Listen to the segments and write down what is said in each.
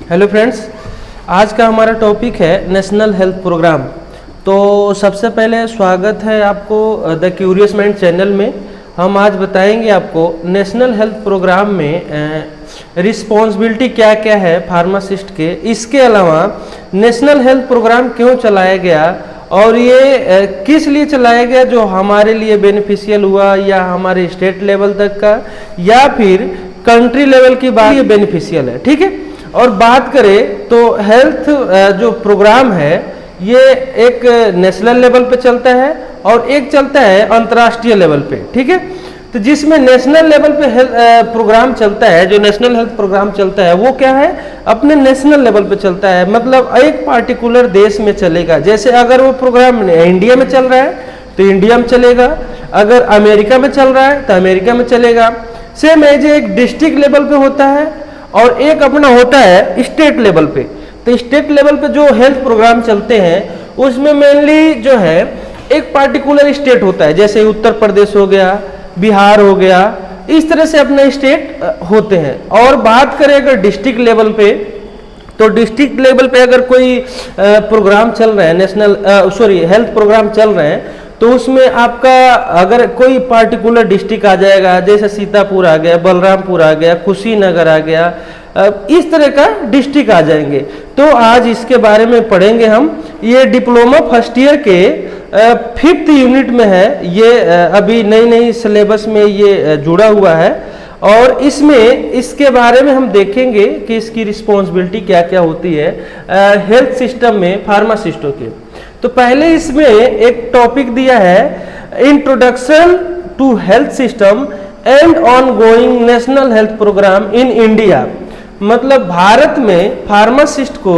Hello friends, आज का हमारा टॉपिक है नेशनल हेल्थ प्रोग्राम। तो सबसे पहले स्वागत है आपको द क्यूरियस माइंड चैनल में। हम आज बताएंगे आपको नेशनल हेल्थ प्रोग्राम में रिस्पॉन्सिबिलिटी क्या क्या है फार्मासिस्ट के, इसके अलावा नेशनल हेल्थ प्रोग्राम क्यों चलाया गया और ये किस लिए चलाया गया, जो हमारे लिए बेनिफिशियल हुआ या हमारे स्टेट लेवल तक का या फिर कंट्री लेवल की बात ये बेनिफिशियल है। ठीक है, और बात करें तो हेल्थ जो प्रोग्राम है ये एक नेशनल लेवल पे चलता है और एक चलता है अंतर्राष्ट्रीय लेवल पे। ठीक है, तो जिसमें नेशनल लेवल पे हेल्थ प्रोग्राम चलता है, जो नेशनल हेल्थ प्रोग्राम चलता है वो क्या है, अपने नेशनल लेवल पे चलता है, मतलब एक पार्टिकुलर देश में चलेगा। जैसे अगर वो प्रोग्राम इंडिया में चल रहा है तो इंडिया में चलेगा, अगर अमेरिका में चल रहा है तो अमेरिका में चलेगा। सेम एज एक डिस्ट्रिक्ट लेवल पे होता है और एक अपना होता है स्टेट लेवल पे। तो स्टेट लेवल पे जो हेल्थ प्रोग्राम चलते हैं उसमें मेनली जो है एक पार्टिकुलर स्टेट होता है, जैसे उत्तर प्रदेश हो गया, बिहार हो गया, इस तरह से अपने स्टेट होते हैं। और बात करें अगर डिस्ट्रिक्ट लेवल पे, तो डिस्ट्रिक्ट लेवल पे अगर कोई प्रोग्राम चल रहा है, नेशनल हेल्थ प्रोग्राम चल रहे हैं, तो उसमें आपका अगर कोई पार्टिकुलर डिस्ट्रिक्ट आ जाएगा, जैसे सीतापुर आ गया, बलरामपुर आ गया, कुशीनगर आ गया, इस तरह का डिस्ट्रिक्ट आ जाएंगे। तो आज इसके बारे में पढ़ेंगे हम। ये डिप्लोमा फर्स्ट ईयर के 5th यूनिट में है, ये अभी नई सिलेबस में ये जुड़ा हुआ है और इसमें इसके बारे में हम देखेंगे कि इसकी रिस्पॉन्सिबिलिटी क्या क्या होती है हेल्थ सिस्टम में फार्मासिस्टों के। तो पहले इसमें एक टॉपिक दिया है, introduction to health system and ongoing national health programme in India. मतलब भारत में फार्मासिस्ट को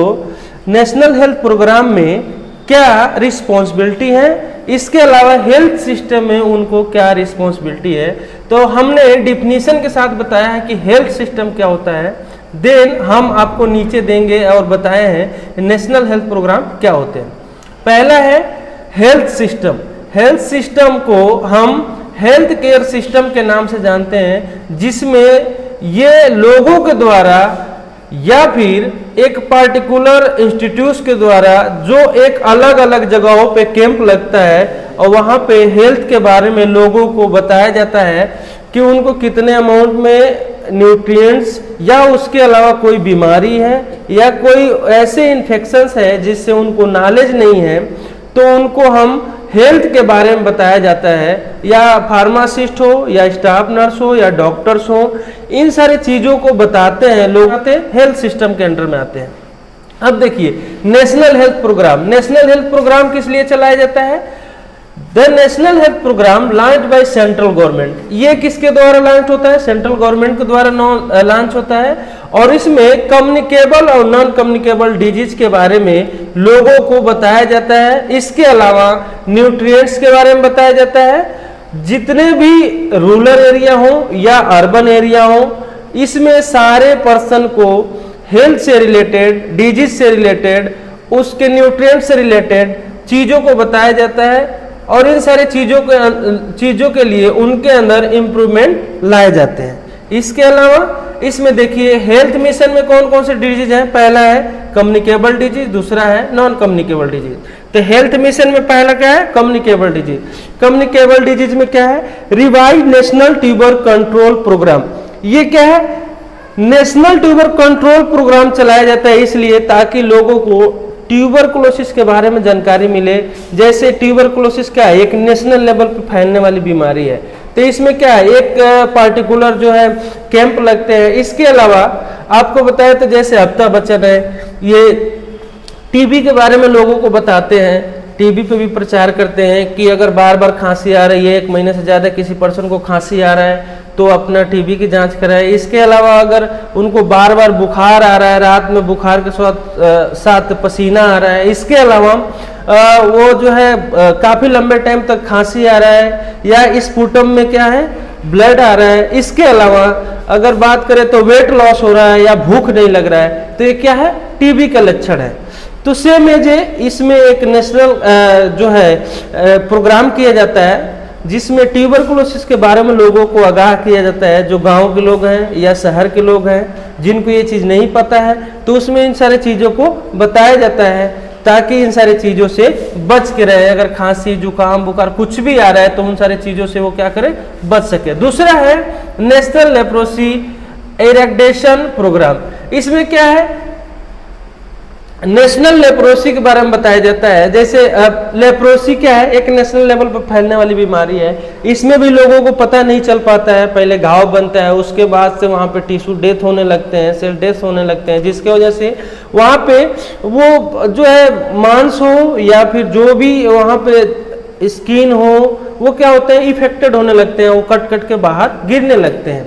नेशनल हेल्थ प्रोग्राम में क्या रिस्पॉन्सिबिलिटी है, इसके अलावा हेल्थ सिस्टम में उनको क्या रिस्पॉन्सिबिलिटी है। तो हमने डिफिनीशन के साथ बताया है कि हेल्थ सिस्टम क्या होता है, देन हम आपको नीचे देंगे और बताए हैं नेशनल हेल्थ प्रोग्राम क्या होते हैं। पहला है हेल्थ सिस्टम। हेल्थ सिस्टम को हम हेल्थ केयर सिस्टम के नाम से जानते हैं, जिसमें ये लोगों के द्वारा या फिर एक पार्टिकुलर इंस्टीट्यूट के द्वारा जो एक अलग अलग जगहों पे कैंप लगता है और वहाँ पे हेल्थ के बारे में लोगों को बताया जाता है कि उनको कितने अमाउंट में न्यूट्रिएंट्स या उसके अलावा कोई बीमारी है या कोई ऐसे इन्फेक्शंस है जिससे उनको नॉलेज नहीं है, तो उनको हम हेल्थ के बारे में बताया जाता है। या फार्मासिस्ट हो या स्टाफ नर्स हो या डॉक्टर्स हो, इन सारी चीज़ों को बताते हैं लोग, आते हेल्थ सिस्टम के अंडर में आते हैं। अब देखिए national health programme. National health programme किस लिए चलाया जाता है? The national health programme launch by central government. ये किसके द्वारा लॉन्च होता है? सेंट्रल गवर्नमेंट के द्वारा लॉन्च होता है और इसमें कम्युनिकेबल और नॉन कम्युनिकेबल डिजीज के बारे में लोगों को बताया जाता है। इसके अलावा न्यूट्रिएंट्स के बारे में बताया जाता है। जितने भी रूरल एरिया हो या अर्बन एरिया हो, इसमें सारे पर्सन को हेल्थ से रिलेटेड, डिजीज से रिलेटेड, उसके न्यूट्रिएंट से रिलेटेड चीज़ों को बताया जाता है और इन सारे चीज़ों के लिए उनके अंदर इम्प्रूवमेंट लाए जाते हैं। इसके अलावा इसमें देखिए हेल्थ मिशन में कौन कौन से डिजीज हैं। पहला है कम्युनिकेबल डिजीज, दूसरा है नॉन कम्युनिकेबल डिजीज। तो हेल्थ मिशन में पहला क्या है? Communicable disease. कम्युनिकेबल डिजीज में क्या है? Revive national tuber control programme. ये क्या है? नेशनल ट्यूबर कंट्रोल प्रोग्राम चलाया जाता है इसलिए ताकि लोगों को ट्यूबरकुलोसिस के बारे में जानकारी मिले। जैसे ट्यूबरकुलोसिस क्या है? एक नेशनल लेवल पर फैलने वाली बीमारी है, तो इसमें क्या है, एक पार्टिकुलर जो है कैंप लगते हैं। इसके अलावा आपको बताया तो जैसे अमिताभ बच्चन है, ये टीबी के बारे में लोगों को बताते हैं, टीबी पे भी प्रचार करते हैं कि अगर बार बार खांसी आ रही है, 1 महीने से ज़्यादा किसी पर्सन को खांसी आ रहा है तो अपना टीबी की जांच कराए। इसके अलावा अगर उनको बार बार बुखार आ रहा है, रात में बुखार के साथ पसीना आ रहा है, इसके अलावा वो जो है काफ़ी लंबे टाइम तक खांसी आ रहा है या स्पुटम में क्या है, ब्लड आ रहा है, इसके अलावा अगर बात करें तो वेट लॉस हो रहा है या भूख नहीं लग रहा है, तो ये क्या है? टीबी का लक्षण है। तो सेम एज इसमें एक नेशनल जो है प्रोग्राम किया जाता है जिसमें ट्यूबरकुलोसिस के बारे में लोगों को आगाह किया जाता है, जो गांव के लोग हैं या शहर के लोग हैं, जिनको ये चीज़ नहीं पता है तो उसमें इन सारी चीज़ों को बताया जाता है ताकि इन सारी चीज़ों से बच के रहे। अगर खांसी जुकाम बुखार कुछ भी आ रहा है तो उन सारी चीज़ों से वो क्या करे, बच सके। दूसरा है नेशनल लेप्रोसी इरेडिकेशन प्रोग्राम। इसमें क्या है, नेशनल लेप्रोसी के बारे में बताया जाता है। जैसे लेप्रोसी क्या है, एक नेशनल लेवल पर फैलने वाली बीमारी है। इसमें भी लोगों को पता नहीं चल पाता है, पहले घाव बनता है, उसके बाद से वहाँ पे टिश्यू डेथ होने लगते हैं, सेल डेथ होने लगते हैं, जिसके वजह से वहाँ पे वो जो है मांस हो या फिर जो भी वहाँ पे स्किन हो वो क्या होता है, इफेक्टेड होने लगते हैं, वो कट कट के बाहर गिरने लगते हैं।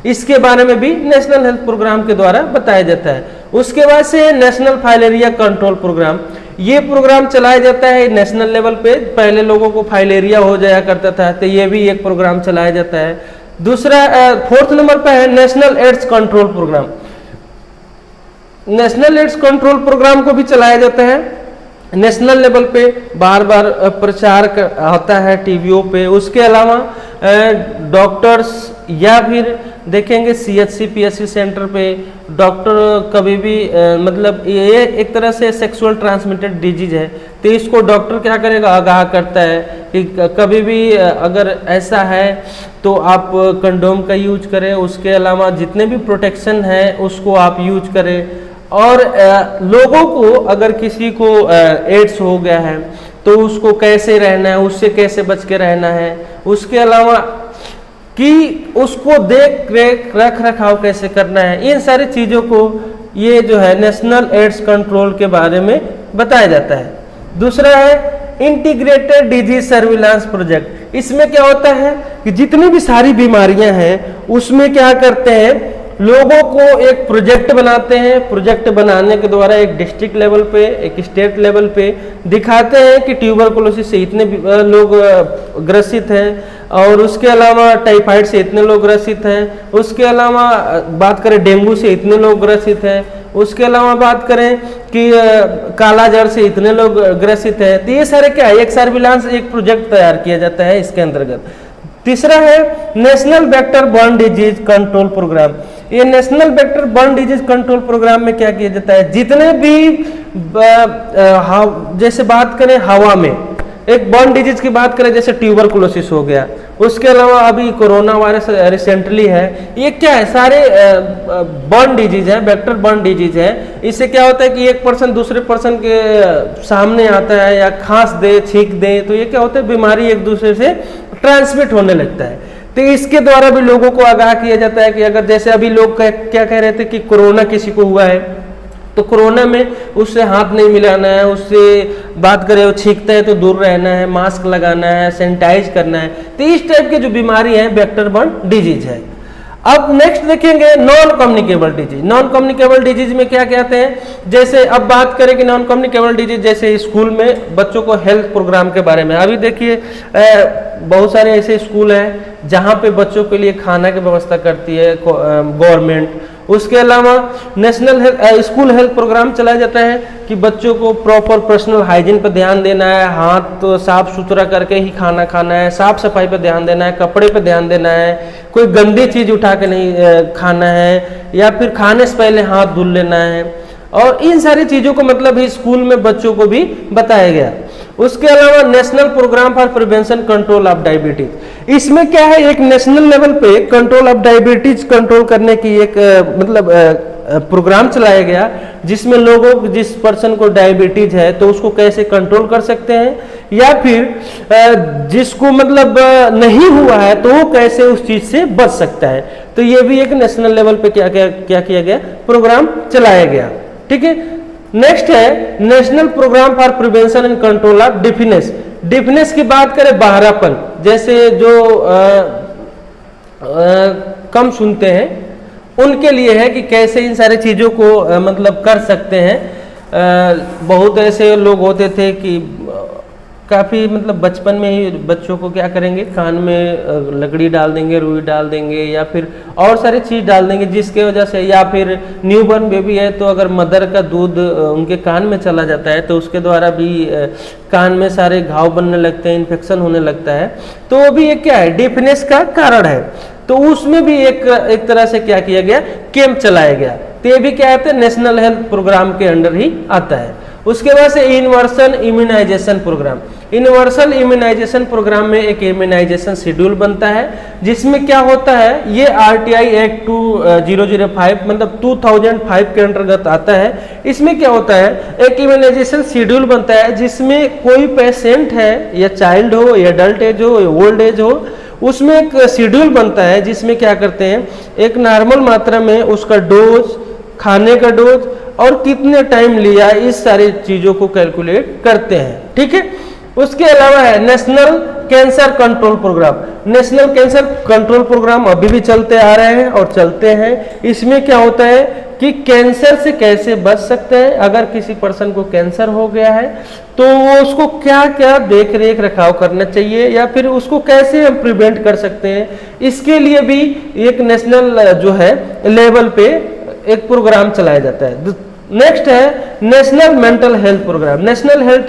इसके बारे में भी नेशनल हेल्थ प्रोग्राम के द्वारा बताया जाता है। उसके बाद से नेशनल फाइलेरिया कंट्रोल प्रोग्राम, ये प्रोग्राम चलाया जाता है नेशनल लेवल पे। पहले लोगों को फाइलेरिया हो जाया करता था तो ये भी एक प्रोग्राम चलाया जाता है। दूसरा 4th नंबर पे है national AIDS control programme. National AIDS control programme को भी चलाया जाता है नेशनल लेवल पे, बार बार प्रचार होता है टीवीओ पे। उसके अलावा डॉक्टर्स या फिर देखेंगे CHC PSC सेंटर पे डॉक्टर कभी भी मतलब ये एक तरह से सेक्सुअल ट्रांसमिटेड डिजीज है तो इसको डॉक्टर क्या करेगा, आगाह करता है कि कभी भी अगर ऐसा है तो आप कंडोम का यूज करें। उसके अलावा जितने भी प्रोटेक्शन है उसको आप यूज करें। और लोगों को अगर किसी को एड्स हो गया है तो उसको कैसे रहना है, उससे कैसे बच के रहना है। उसके अलावा कि उसको देख रेख रख रखाव कैसे करना है, इन सारी चीज़ों को ये जो है नेशनल एड्स कंट्रोल के बारे में बताया जाता है। दूसरा है इंटीग्रेटेड डिजीज सर्विलांस प्रोजेक्ट। इसमें क्या होता है कि जितनी भी सारी बीमारियां हैं उसमें क्या करते हैं, लोगों को एक प्रोजेक्ट बनाते हैं। प्रोजेक्ट बनाने के द्वारा एक डिस्ट्रिक्ट लेवल पे, एक स्टेट लेवल पे दिखाते हैं कि ट्यूबरकुलोसिस से इतने लोग ग्रसित हैं और उसके अलावा टाइफाइड से इतने लोग ग्रसित हैं। उसके अलावा बात करें डेंगू से इतने लोग ग्रसित हैं। उसके अलावा बात करें कि काला जड़ से इतने लोग ग्रसित हैं। तो ये सारे क्या है, एक सर्विलांस एक प्रोजेक्ट तैयार किया जाता है इसके अंतर्गत। तीसरा है national vector borne disease control programme. ये national vector borne disease control programme में क्या किया जाता है, जितने भी जैसे बात करें हवा में एक बॉर्न डिजीज की बात करें, जैसे ट्यूबरकुलोसिस हो गया। उसके अलावा अभी कोरोना वायरस रिसेंटली है, ये क्या है, सारे बॉर्न डिजीज है, वेक्टर बॉर्न डिजीज है। इससे क्या होता है कि एक पर्सन दूसरे पर्सन के सामने आता है या खांस दे छींक दे तो ये क्या होता है, बीमारी एक दूसरे से ट्रांसमिट होने लगता है। तो इसके द्वारा भी लोगों को आगाह किया जाता है कि अगर जैसे अभी लोग क्या कह रहे थे कि कोरोना किसी को हुआ है तो कोरोना में उससे हाथ नहीं मिलाना है, उससे बात करें वो छींकता है तो दूर रहना है, मास्क लगाना है, सैनिटाइज करना है। तो इस टाइप की जो बीमारी है वेक्टर बॉर्न डिजीज है। अब नेक्स्ट देखेंगे non communicable disease. Non communicable disease में क्या कहते हैं, जैसे अब बात करें कि नॉन कम्युनिकेबल डिजीज जैसे स्कूल में बच्चों को हेल्थ प्रोग्राम के बारे में, अभी देखिए बहुत सारे ऐसे स्कूल हैं जहाँ पे बच्चों के लिए खाना की व्यवस्था करती है गवर्नमेंट। उसके अलावा नेशनल स्कूल हेल्थ प्रोग्राम चलाया जाता है कि बच्चों को प्रॉपर पर्सनल हाइजीन पर ध्यान देना है, हाथ तो साफ सुथरा करके ही खाना खाना है, साफ सफाई पर ध्यान देना है, कपड़े पर ध्यान देना है, कोई गंदी चीज उठा के नहीं खाना है, या फिर खाने से पहले हाथ धुल लेना है। और इन सारी चीजों को मतलब स्कूल में बच्चों को भी बताया गया। उसके अलावा national programme for prevention control of diabetes, इसमें क्या है, एक नेशनल लेवल पे कंट्रोल ऑफ डायबिटीज कंट्रोल करने की एक मतलब प्रोग्राम चलाया गया, जिसमें लोगों जिस पर्सन को डायबिटीज है तो उसको कैसे कंट्रोल कर सकते हैं, या फिर जिसको मतलब नहीं हुआ है तो वो कैसे उस चीज से बच सकता है। तो ये भी एक नेशनल लेवल पे क्या किया गया, प्रोग्राम चलाया गया। ठीक है। नेक्स्ट है national programme for prevention and control of deafness. Deafness की बात करें, बहरापन, जैसे जो कम सुनते हैं उनके लिए है कि कैसे इन सारी चीज़ों को मतलब कर सकते हैं। बहुत ऐसे लोग होते थे कि काफ़ी मतलब बचपन में ही बच्चों को क्या करेंगे, कान में लकड़ी डाल देंगे, रुई डाल देंगे, या फिर और सारी चीज़ डाल देंगे, जिसके वजह से, या फिर न्यूबॉर्न बेबी है तो अगर मदर का दूध उनके कान में चला जाता है तो उसके द्वारा भी कान में सारे घाव बनने लगते हैं, इन्फेक्शन होने लगता है। तो वो भी एक क्या है, डिफनेस का कारण है। तो उसमें भी एक तरह से क्या किया गया, कैंप चलाया गया। तो ये भी क्या आता है, नेशनल हेल्थ प्रोग्राम के अंडर ही आता है। उसके बाद से universal immunisation programme. Universal immunisation programme में एक इम्यूनाइजेशन शेड्यूल बनता है, जिसमें क्या होता है, ये RTI एक्ट 2005 मतलब 2005 के अंतर्गत आता है। इसमें क्या होता है, एक इम्यूनाइजेशन शेड्यूल बनता है जिसमें कोई पेशेंट है, या चाइल्ड हो या अडल्ट एज हो या ओल्ड एज हो, उसमें एक शेड्यूल बनता है जिसमें क्या करते हैं, एक नॉर्मल मात्रा में उसका डोज, खाने का डोज और कितने टाइम लिया, इस सारी चीजों को कैलकुलेट करते हैं। ठीक है। उसके अलावा है national cancer control programme. National cancer control programme अभी भी चलते आ रहे हैं और चलते हैं। इसमें क्या होता है कि कैंसर से कैसे बच सकते हैं, अगर किसी पर्सन को कैंसर हो गया है तो वो उसको क्या क्या देख रेख रखाव करना चाहिए, या फिर उसको कैसे हम प्रिवेंट कर सकते हैं, इसके लिए भी एक नेशनल जो है लेवल पे एक प्रोग्राम चलाया जाता है। नेक्स्ट है national mental health programme. National health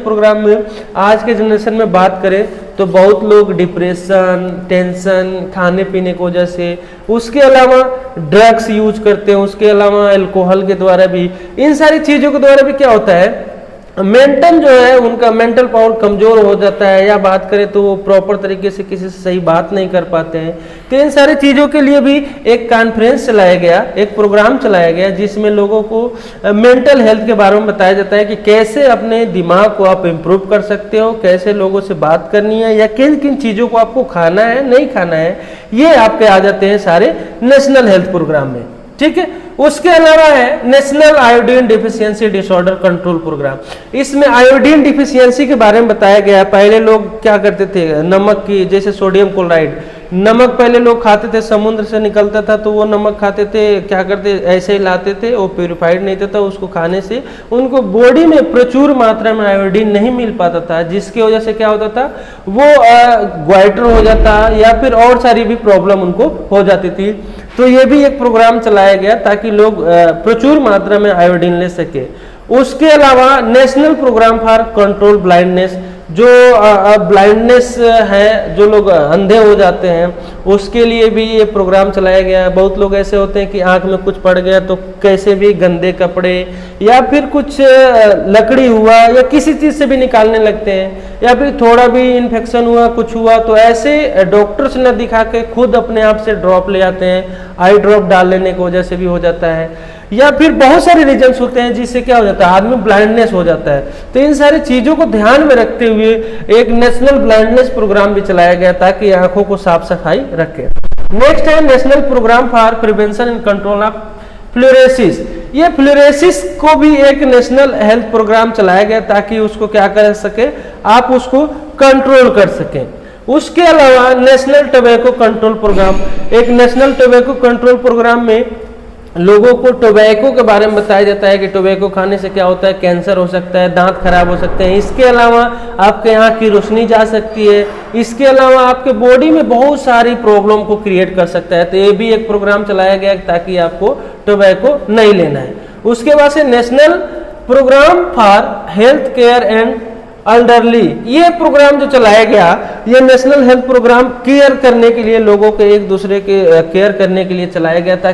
programme में आज के जनरेशन में बात करें तो बहुत लोग डिप्रेशन, टेंशन, खाने पीने की वजह से, उसके अलावा ड्रग्स यूज करते हैं, उसके अलावा अल्कोहल के द्वारा भी, इन सारी चीज़ों के द्वारा भी क्या होता है, मेंटल जो है उनका मेंटल पावर कमजोर हो जाता है, या बात करें तो वो प्रॉपर तरीके से किसी से सही बात नहीं कर पाते हैं। तो इन सारी चीज़ों के लिए भी एक कॉन्फ्रेंस चलाया गया, एक प्रोग्राम चलाया गया, जिसमें लोगों को मेंटल हेल्थ के बारे में बताया जाता है कि कैसे अपने दिमाग को आप इम्प्रूव कर सकते हो, कैसे लोगों से बात करनी है, या किन किन चीज़ों को आपको खाना है, नहीं खाना है, ये आपके आ जाते हैं सारे नेशनल हेल्थ प्रोग्राम में। ठीक है। उसके अलावा है national iodine deficiency disorder control programme. इसमें आयोडीन डिफिशियंसी के बारे में बताया गया है। पहले लोग क्या करते थे, नमक की, जैसे सोडियम क्लोराइड, नमक पहले लोग खाते थे, समुद्र से निकलता था तो वो नमक खाते थे, क्या करते ऐसे ही लाते थे, वो प्योरीफाइड नहीं था, उसको खाने से उनको बॉडी में प्रचुर मात्रा में आयोडीन नहीं मिल पाता था, जिसकी वजह से क्या होता था, वो ग्वाइटर हो जाता, या फिर और सारी भी प्रॉब्लम उनको हो जाती थी। तो ये भी एक प्रोग्राम चलाया गया ताकि लोग प्रचुर मात्रा में आयोडीन ले सके। उसके अलावा national programme for control blindness, जो ब्लाइंडनेस है, जो लोग अंधे हो जाते हैं, उसके लिए भी ये प्रोग्राम चलाया गया है। बहुत लोग ऐसे होते हैं कि आंख में कुछ पड़ गया तो कैसे भी गंदे कपड़े या फिर कुछ लकड़ी हुआ या किसी चीज़ से भी निकालने लगते हैं, या फिर थोड़ा भी इन्फेक्शन हुआ, कुछ हुआ तो ऐसे डॉक्टर्स ने दिखा के खुद अपने आप से ड्रॉप ले आते हैं, आई ड्रॉप डाल लेने की वजह से भी हो जाता है, या फिर बहुत सारे रीजन्स होते हैं जिससे क्या हो जाता है, आदमी ब्लाइंडनेस हो जाता है। तो इन सारी चीजों को ध्यान में रखते हुए एक नेशनल ब्लाइंडनेस प्रोग्राम भी चलाया गया ताकि आंखों को साफ सफाई रखे। नेक्स्ट है national programme for prevention and control of fluorosis. ये फ्लोरेसिस को भी एक नेशनल हेल्थ प्रोग्राम चलाया गया ताकि उसको क्या कर सके, आप उसको कंट्रोल कर सकें। उसके अलावा नेशनल टोबैको कंट्रोल प्रोग्राम, एक नेशनल टोबैको कंट्रोल प्रोग्राम में लोगों को टोबैको के बारे में बताया जाता है कि टोबैको खाने से क्या होता है, कैंसर हो सकता है, दांत खराब हो सकते हैं, इसके अलावा आपके यहाँ की रोशनी जा सकती है, इसके अलावा आपके बॉडी में बहुत सारी प्रॉब्लम को क्रिएट कर सकता है। तो ये भी एक प्रोग्राम चलाया गया ताकि आपको टोबैको नहीं लेना है। उसके बाद से national programme for health care and elderly, ये प्रोग्राम जो चलाया गया, ये नेशनल हेल्थ प्रोग्राम केयर करने के लिए, लोगों के एक दूसरे के केयर करने के लिए चलाया गया था।